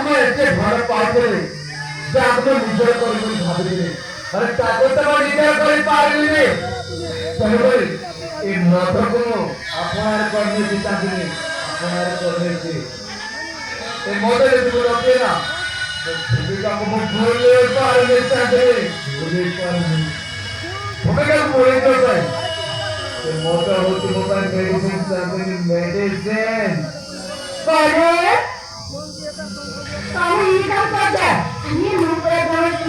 ଆପଣ ଏତେ ଭଲ ପାଉଥିଲେ ଯେ ଆପଣ ନିଜର କରି ଭାବିଥିଲେ ଆରେ ତାକୁ ତ ମୁଁ ନିଜର କରିପାରିଲିନି ତେଣୁକରି ଏ ମଦକୁ ମୁଁ ଆପଣାର କରିନେଇଛି ଚାକିରି ଆପଣାର କରିନେଇଛି ଏ ମଦ ଯଦି ରଖେ ନା ଭୂମିକାକୁ ମୁଁ ଭୁଲି ପାରୁନି ଚାକିରି ଭୁଲି ପାରୁନି ଭୂମିକାକୁ ଭୁଲି ନଥାଏ ଏ ମଦ ହେଉଛି ମୋ ପାଇଁ ମେଡିସିନ ଚାକିରି medicine Boleh? Kamu ini kan saja. Ini mempunyai banyak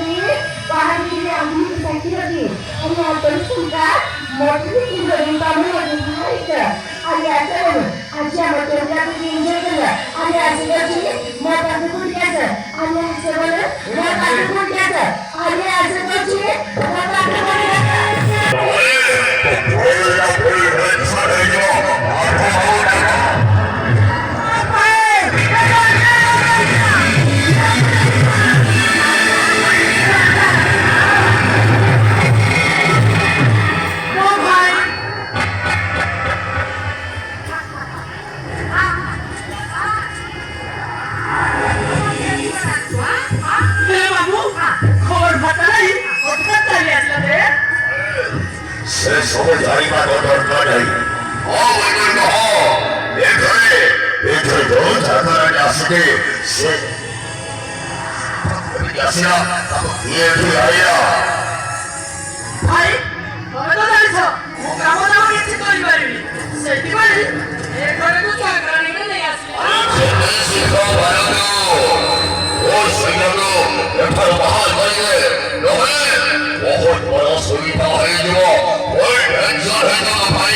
bahan diri yang ini sakit lagi. Kamu akan suka motor itu dari kamu lagi baik. Ada apa? Aja motor yang diinjak kan? Ada apa lagi? Motor itu biasa. Ada apa lagi? Motor itu biasa. Ada apa lagi? Motor itu biasa. সবাই জায়গা দরকার নেই এখানে রোজ ঝাঁকারানি আসতে সে আসিনা দিয়ে দিয়ে আইয়া ভাই তবে তো জানিস ও কামো দাও কিছু করি পারিনি সেইভাবে এখানে তো ঝাঁকারানিকে নিয়ে আসলে ও সৈন্য এবার বহাল করিয়ে নহলে বহুত বড় সুবিধা হয়ে যাব ওই টেনশন হয়ে যাবে ভাই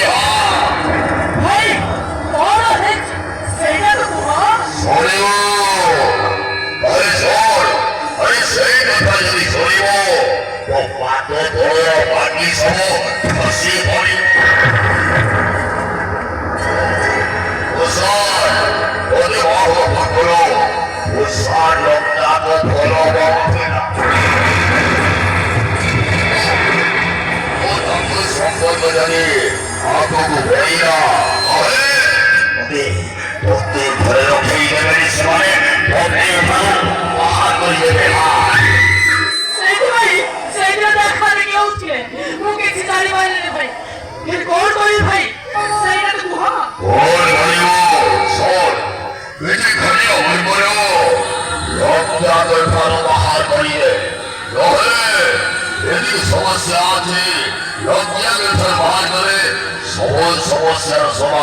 ভাই বড় হেড সেইটা তো বুঝো শোনো আরে শোন আরে সেই কথা যদি শোনিব ও পাত বড় পাটি সহ ফাঁসি পড়ি ও স্যার ওদের বাহু পাকড়ো ও স্যার লোকটা তো ভালো বাবা না সম্পর্ক জানি আপনাকে বলি না প্রত্যেক ঘরে রক্ষেই দেবেন মানে প্রত্যেক বাহার করিয়ে দেবেন সেইটা দেখাতে কেউ উঠলে মুখে চিতালি মারলে ভাই এর কোন করি ভাই সেইটা তো বুঝো কোন করিব শোন বেশি ঘরে অমল করো রক্তাদের ভালো বাহার করিয়ে নহলে এদিকে সমস্যা আছে লজ্জাকে বাহার করে সকল সমস্যার সমাধান